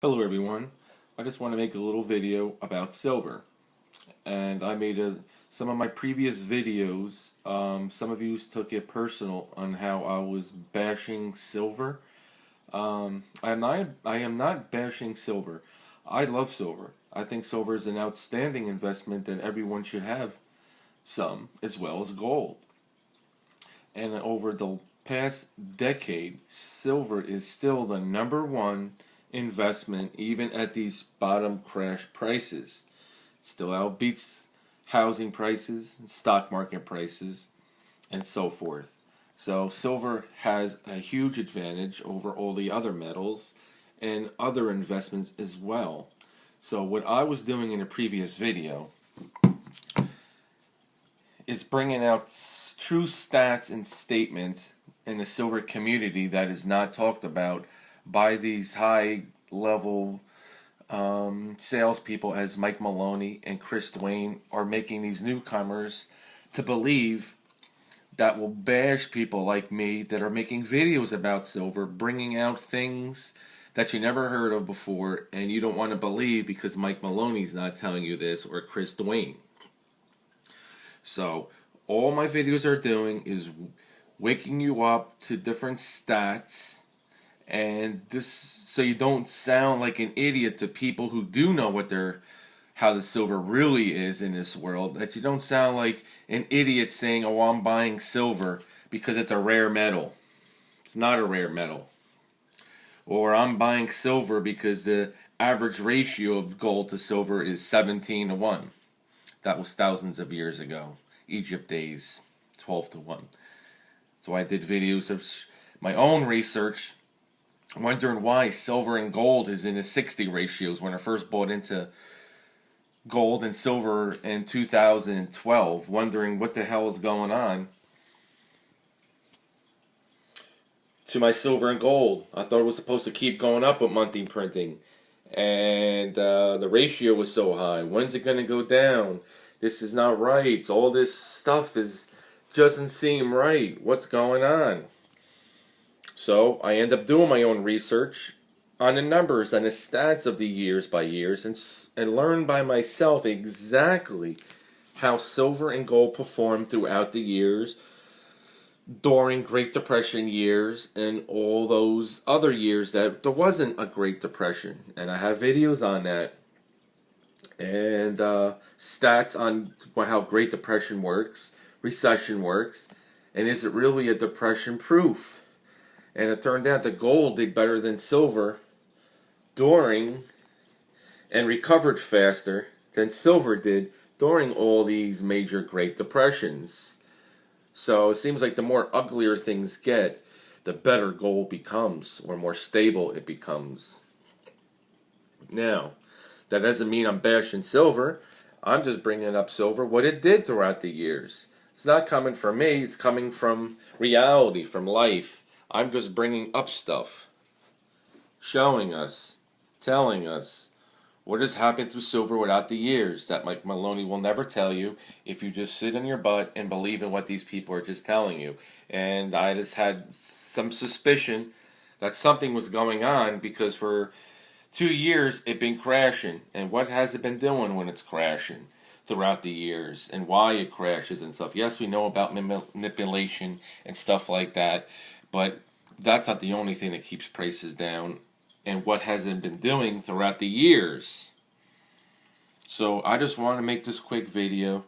Hello everyone. I just want to make a little video about silver. And I made some of my previous videos, some of you took it personal on how I was bashing silver. I am not bashing silver. I love silver. I think silver is an outstanding investment that everyone should have some, as well as gold. And over the past decade, silver is still the number one investment, even at these bottom crash prices. It still outbeats housing prices, stock market prices, and so forth. So silver has a huge advantage over all the other metals and other investments as well. So what I was doing in a previous video is bringing out true stats and statements in the silver community that is not talked about by these high level salespeople as Mike Maloney and Chris Dwayne are making these newcomers to believe that will bash people like me that are making videos about silver, bringing out things that you never heard of before and you don't want to believe because Mike Maloney's not telling you this or Chris Dwayne. So all my videos are doing is waking you up to different stats, and this so you don't sound like an idiot to people who do know how the silver really is in this world. That you don't sound like an idiot saying, "Oh, I'm buying silver because it's a rare metal." It's not a rare metal. Or I'm buying silver because the average ratio of gold to silver is 17 to 1. That was thousands of years ago. Egypt days, 12 to 1. So I did videos of my own research, wondering why silver and gold is in the 60 ratios when I first bought into gold and silver in 2012, wondering what the hell is going on to my silver and gold. I thought it was supposed to keep going up with monthly printing, and the ratio was so high. When's it going to go down? This is not right. All this stuff doesn't seem right. What's going on? So I end up doing my own research on the numbers and the stats of the years by years, and learn by myself exactly how silver and gold performed throughout the years during Great Depression years and all those other years that there wasn't a Great Depression. And I have videos on that and stats on how Great Depression works, recession works, and is it really a depression proof? And it turned out that gold did better than silver during and recovered faster than silver did during all these major Great Depressions. So it seems like the more uglier things get, the better gold becomes, or more stable it becomes. Now, that doesn't mean I'm bashing silver. I'm just bringing up silver, what it did throughout the years. It's not coming from me, it's coming from reality, from life. I'm just bringing up stuff, showing us, telling us what has happened through silver without the years that Mike Maloney will never tell you if you just sit on your butt and believe in what these people are just telling you. And I just had some suspicion that something was going on because for 2 years it been crashing. And what has it been doing when it's crashing throughout the years and why it crashes and stuff? Yes, we know about manipulation and stuff like that, but that's not the only thing that keeps prices down. And what has it been doing throughout the years? So I just want to make this quick video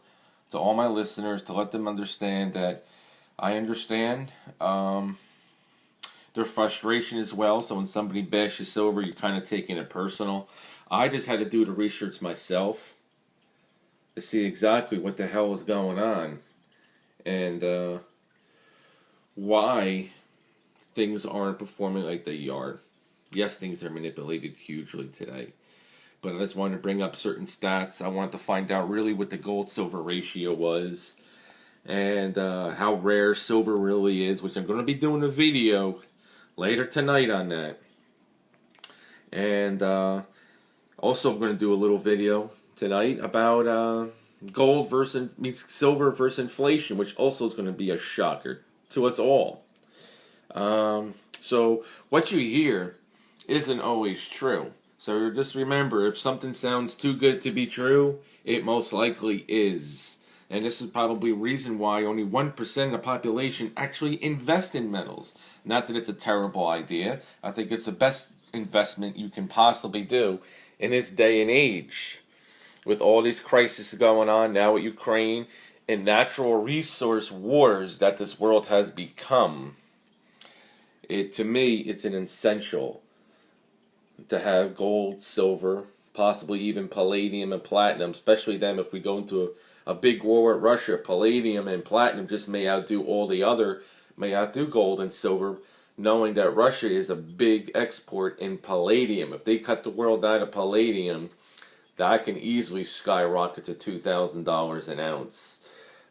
to all my listeners to let them understand that I understand their frustration as well. So when somebody bashes silver, you're kind of taking it personal. I just had to do the research myself to see exactly what the hell is going on and why things aren't performing like they are. Yes, things are manipulated hugely today, but I just wanted to bring up certain stats. I wanted to find out really what the gold-silver ratio was and how rare silver really is, which I'm going to be doing a video later tonight on that. And also I'm going to do a little video tonight about gold versus silver versus inflation, which also is going to be a shocker to us all. So what you hear isn't always true. So just remember, if something sounds too good to be true, it most likely is. And this is probably a reason why only 1% of the population actually invest in metals. Not that it's a terrible idea. I think it's the best investment you can possibly do in this day and age. With all these crises going on now with Ukraine and natural resource wars that this world has become, to me, it's an essential to have gold, silver, possibly even palladium and platinum, especially then if we go into a big war with Russia. Palladium and platinum just may outdo gold and silver, knowing that Russia is a big export in palladium. If they cut the world out of palladium, that can easily skyrocket to $2,000 an ounce.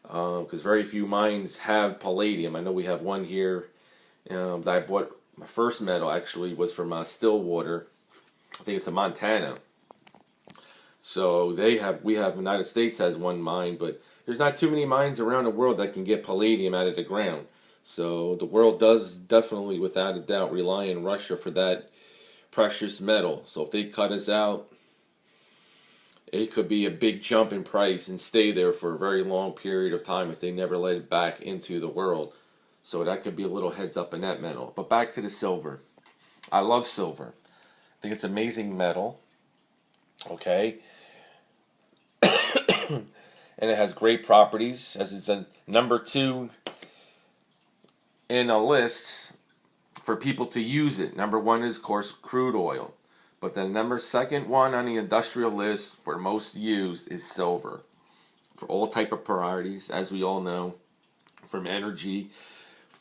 Because very few mines have palladium. I know we have one here that I bought. My first metal actually was from Stillwater. I think it's in Montana. So we have the United States has one mine, but there's not too many mines around the world that can get palladium out of the ground. So the world does definitely, without a doubt, rely on Russia for that precious metal. So if they cut us out, it could be a big jump in price and stay there for a very long period of time if they never let it back into the world. So that could be a little heads up in that metal. But back to the silver. I love silver. I think it's amazing metal. Okay. And it has great properties, as it's a number 2 in a list for people to use it. Number 1 is, of course, crude oil. But the second one on the industrial list for most used is silver. For all type of priorities, as we all know, from energy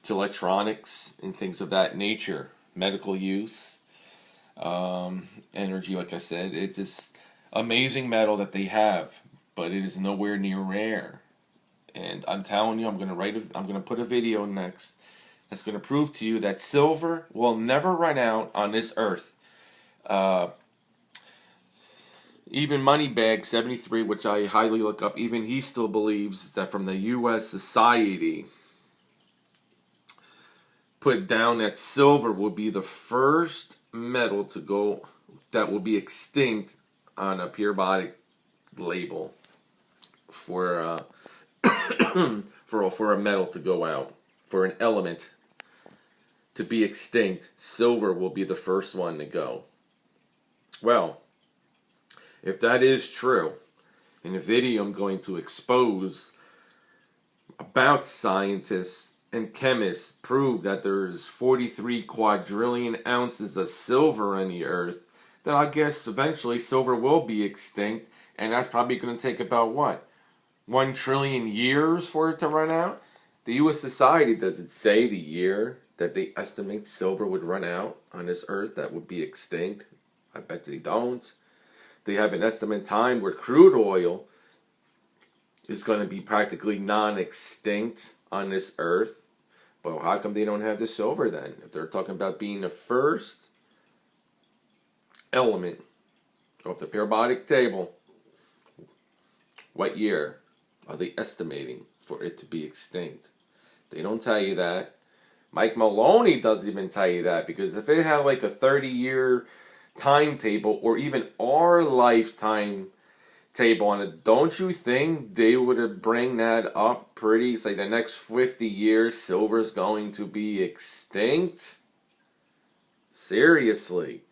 to electronics and things of that nature. Medical use, energy, like I said. It's just amazing metal that they have. But it is nowhere near rare. And I'm telling you, I'm going to put a video next that's going to prove to you that silver will never run out on this earth. Even Moneybag 73, which I highly look up, even he still believes that from the U.S. Society put down that silver will be the first metal to go that will be extinct on a periodic label for for a metal to go out, for an element to be extinct. Silver will be the first one to go. Well, if that is true, in the video I'm going to expose about scientists and chemists prove that there's 43 quadrillion ounces of silver on the earth, then I guess eventually silver will be extinct, and that's probably going to take about what? 1 trillion years for it to run out? The U.S. Society, does it say the year that they estimate silver would run out on this earth, that would be extinct? I bet they don't. They have an estimate time where crude oil is going to be practically non-extinct on this earth. But how come they don't have the silver then? If they're talking about being the first element of the periodic table, what year are they estimating for it to be extinct? They don't tell you that. Mike Maloney doesn't even tell you that, because if it had like a 30-year timetable or even our lifetime table on it, don't you think they would have bring that up pretty? It's like the next 50 years silver's going to be extinct? Seriously.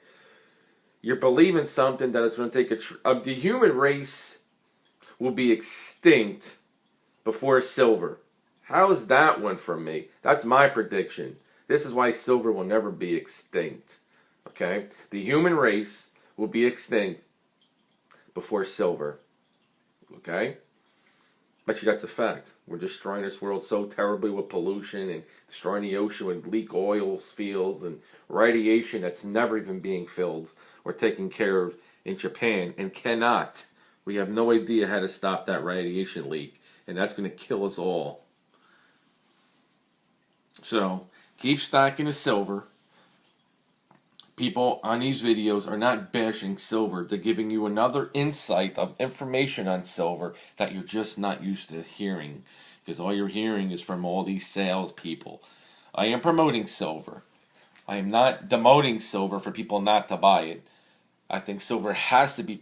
You're believing something that it's going to take the human race will be extinct before silver. How is that one from me? That's my prediction. This is why silver will never be extinct. Okay? The human race will be extinct before silver. Okay? Bet you that's a fact. We're destroying this world so terribly with pollution and destroying the ocean with leak oil fields and radiation that's never even being filled or taken care of in Japan and cannot. We have no idea how to stop that radiation leak, and that's going to kill us all. So, keep stacking the silver. People on these videos are not bashing silver. They're giving you another insight of information on silver that you're just not used to hearing, because all you're hearing is from all these salespeople. I am promoting silver. I am not demoting silver for people not to buy it. I think silver has to be